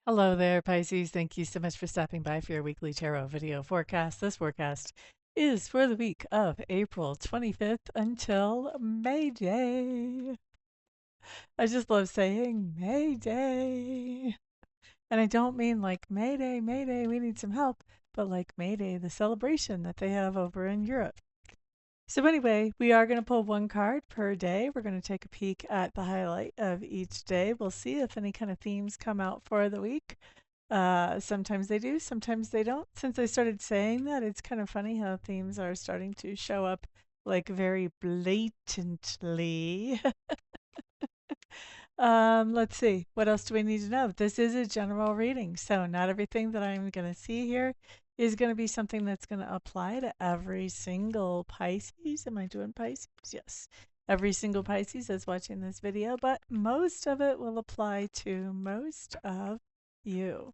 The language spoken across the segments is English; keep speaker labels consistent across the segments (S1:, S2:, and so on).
S1: Hello there, Pisces. Thank you so much for stopping by for your weekly tarot video forecast. This forecast is for the week of April 25th until May Day. I just love saying May Day. And I don't mean like May Day, May Day, we need some help, but like May Day, the celebration that they have over in Europe. So, anyway, we are going to pull one card per day. We're going to take a peek at the highlight of each day. We'll see if any kind of themes come out for the week. Sometimes they do, sometimes they don't. Since I started saying that, it's kind of funny how themes are starting to show up like very blatantly. Let's see. What else do we need to know? This is a general reading, so not everything that I'm going to see here is going to be something that's going to apply to every single Pisces. Am I doing Pisces? Yes. Every single Pisces that's watching this video, but most of it will apply to most of you.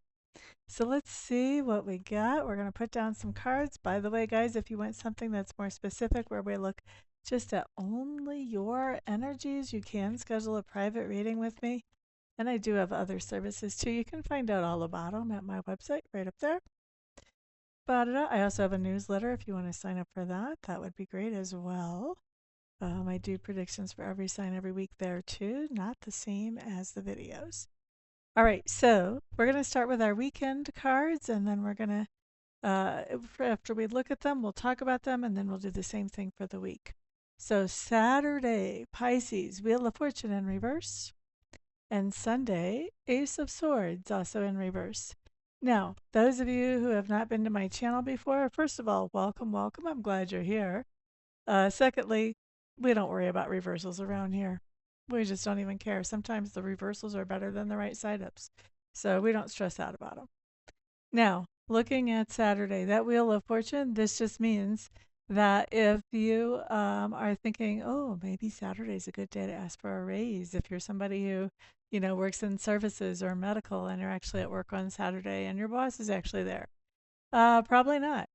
S1: So let's see what we got. We're going to put down some cards. By the way, guys, if you want something that's more specific where we look just at only your energies, you can schedule a private reading with me. And I do have other services too. You can find out all about them at my website right up there. I also have a newsletter if you want to sign up for that. That would be great as well. I do predictions for every sign every week there too, not the same as the videos. All right, so we're going to start with our weekend cards, and then we're going to, after we look at them, we'll talk about them, and then we'll do the same thing for the week. So Saturday, Pisces, Wheel of Fortune in reverse, and Sunday, Ace of Swords, also in reverse. Now, those of you who have not been to my channel before, first of all, welcome, welcome. I'm glad you're here. Secondly, we don't worry about reversals around here. We just don't even care. Sometimes the reversals are better than the right side ups. So we don't stress out about them. Now, looking at Saturday, that Wheel of Fortune, this just means that if you are thinking, oh, maybe Saturday's a good day to ask for a raise, if you're somebody who, works in services or medical and you're actually at work on Saturday and your boss is actually there, probably not.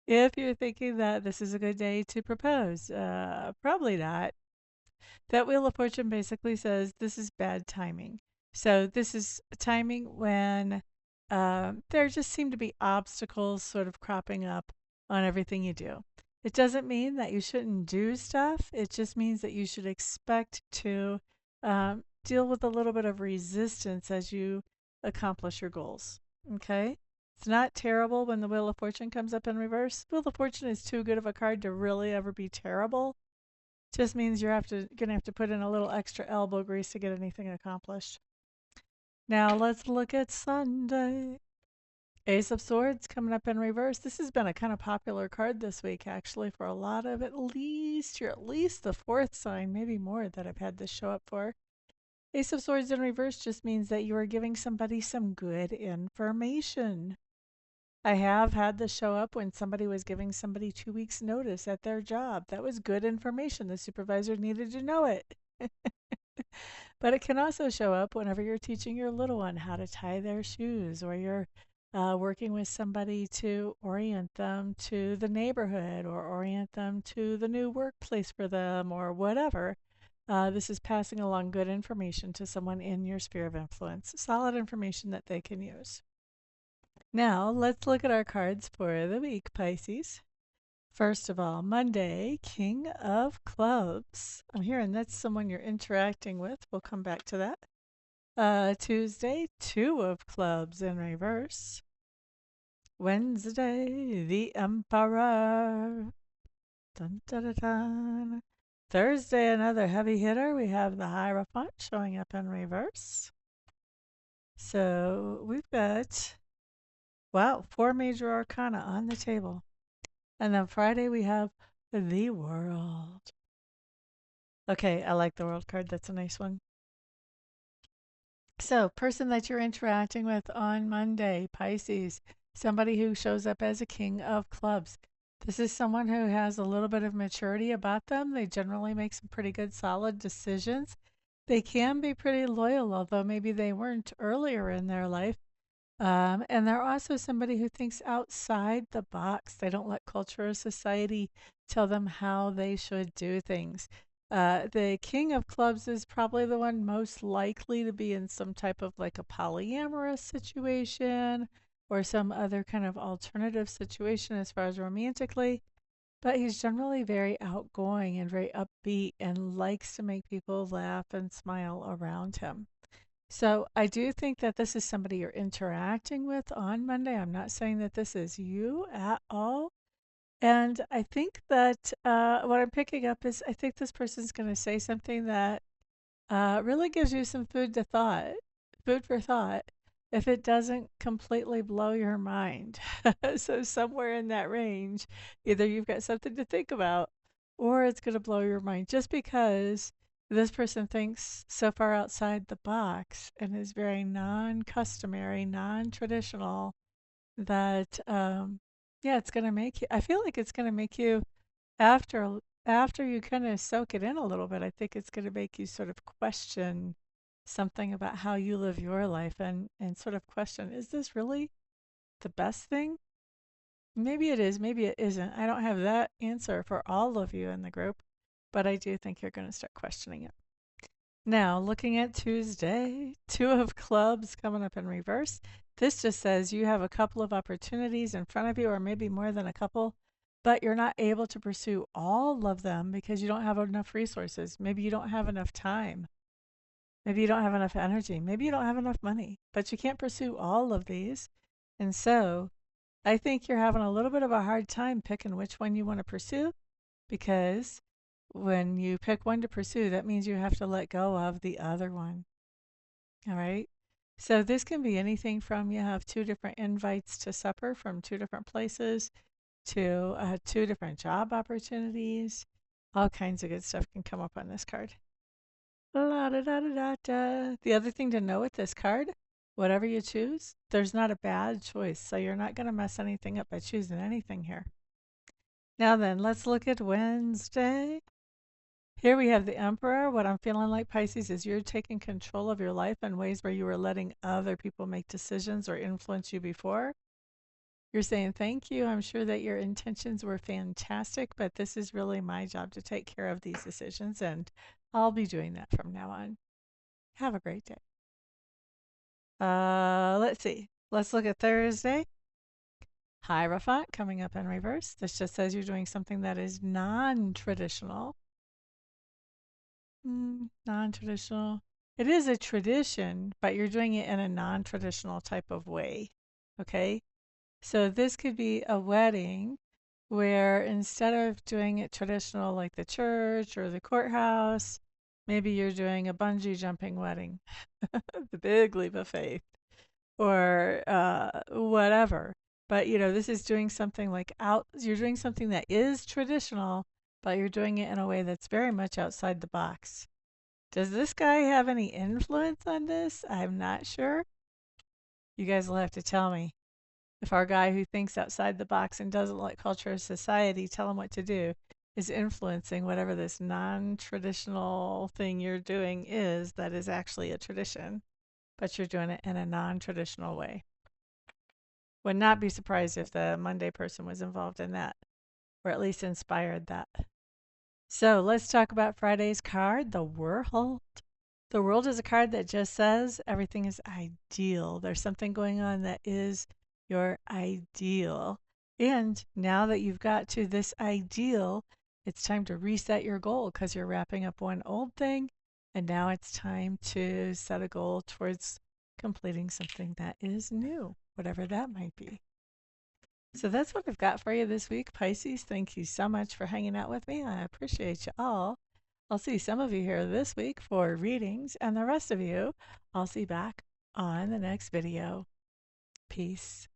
S1: If you're thinking that this is a good day to propose, probably not. That Wheel of Fortune basically says this is bad timing. So this is timing when there just seem to be obstacles sort of cropping up on everything you do. It doesn't mean that you shouldn't do stuff. It just means that you should expect to deal with a little bit of resistance as you accomplish your goals. Okay? It's not terrible when the Wheel of Fortune comes up in reverse. Wheel of Fortune is too good of a card to really ever be terrible. Just means you're gonna have to put in a little extra elbow grease to get anything accomplished. Now let's look at Sunday. Ace of Swords coming up in reverse. This has been a kind of popular card this week, actually, for a lot of you're at least the fourth sign, maybe more, that I've had this show up for. Ace of Swords in reverse just means that you are giving somebody some good information. I have had this show up when somebody was giving somebody 2 weeks' notice at their job. That was good information. The supervisor needed to know it. But it can also show up whenever you're teaching your little one how to tie their shoes, or you're working with somebody to orient them to the neighborhood or orient them to the new workplace for them or whatever. This is passing along good information to someone in your sphere of influence, solid information that they can use. Now, let's look at our cards for the week, Pisces. First of all, Monday, King of Clubs. I'm hearing that's someone you're interacting with. We'll come back to that. Tuesday, Two of Clubs in reverse. Wednesday, the Emperor. Dun, dun, dun, dun. Thursday, another heavy hitter. We have the Hierophant showing up in reverse. So we've got, wow, 4 major arcana on the table. And then Friday we have the World. Okay, I like the World card. That's a nice one. So, person that you're interacting with on Monday, Pisces, somebody who shows up as a King of Clubs. This is someone who has a little bit of maturity about them. They generally make some pretty good, solid decisions. They can be pretty loyal, although maybe they weren't earlier in their life. And they're also somebody who thinks outside the box. They don't let culture or society tell them how they should do things. The King of Clubs is probably the one most likely to be in some type of like a polyamorous situation or some other kind of alternative situation as far as romantically. But he's generally very outgoing and very upbeat and likes to make people laugh and smile around him. So I do think that this is somebody you're interacting with on Monday. I'm not saying that this is you at all. And I think that what I'm picking up is I think this person's going to say something that really gives you some food for thought, if it doesn't completely blow your mind. So, somewhere in that range, either you've got something to think about or it's going to blow your mind just because this person thinks so far outside the box and is very non customary, non traditional that, yeah, it's going to make you, I feel like it's going to make you after after you kind of soak it in a little bit, I think it's going to make you sort of question something about how you live your life and sort of question, is this really the best thing? Maybe it is, maybe it isn't. I don't have that answer for all of you in the group, but I do think you're going to start questioning it. Now, looking at Tuesday, Two of Clubs coming up in reverse. This just says you have a couple of opportunities in front of you, or maybe more than a couple, but you're not able to pursue all of them because you don't have enough resources. Maybe you don't have enough time. Maybe you don't have enough energy. Maybe you don't have enough money, but you can't pursue all of these. And so I think you're having a little bit of a hard time picking which one you want to pursue because when you pick one to pursue, that means you have to let go of the other one. All right. So this can be anything from you have two different invites to supper from two different places to two different job opportunities. All kinds of good stuff can come up on this card. La da da da da da. The other thing to know with this card, whatever you choose, there's not a bad choice. So you're not going to mess anything up by choosing anything here. Now then, let's look at Wednesday. Here we have the Emperor. What I'm feeling like, Pisces, is you're taking control of your life in ways where you were letting other people make decisions or influence you before. You're saying, thank you. I'm sure that your intentions were fantastic, but this is really my job to take care of these decisions, and I'll be doing that from now on. Have a great day. Let's see. Let's look at Thursday. Hierophant coming up in reverse. This just says you're doing something that is non-traditional. Non-traditional. It is a tradition, but you're doing it in a non-traditional type of way. Okay? So this could be a wedding where instead of doing it traditional like the church or the courthouse, maybe you're doing a bungee jumping wedding, the big leap of faith, or whatever. But this is doing something like you're doing something that is traditional, but you're doing it in a way that's very much outside the box. Does this guy have any influence on this? I'm not sure. You guys will have to tell me. If our guy who thinks outside the box and doesn't let culture or society tell him what to do is influencing whatever this non traditional thing you're doing is that is actually a tradition, but you're doing it in a non traditional way. Would not be surprised if the Monday person was involved in that, or at least inspired that. So let's talk about Friday's card, the World. The World is a card that just says everything is ideal. There's something going on that is your ideal. And now that you've got to this ideal, it's time to reset your goal because you're wrapping up one old thing. And now it's time to set a goal towards completing something that is new, whatever that might be. So that's what I've got for you this week, Pisces. Thank you so much for hanging out with me. I appreciate you all. I'll see some of you here this week for readings, and the rest of you I'll see back on the next video. Peace.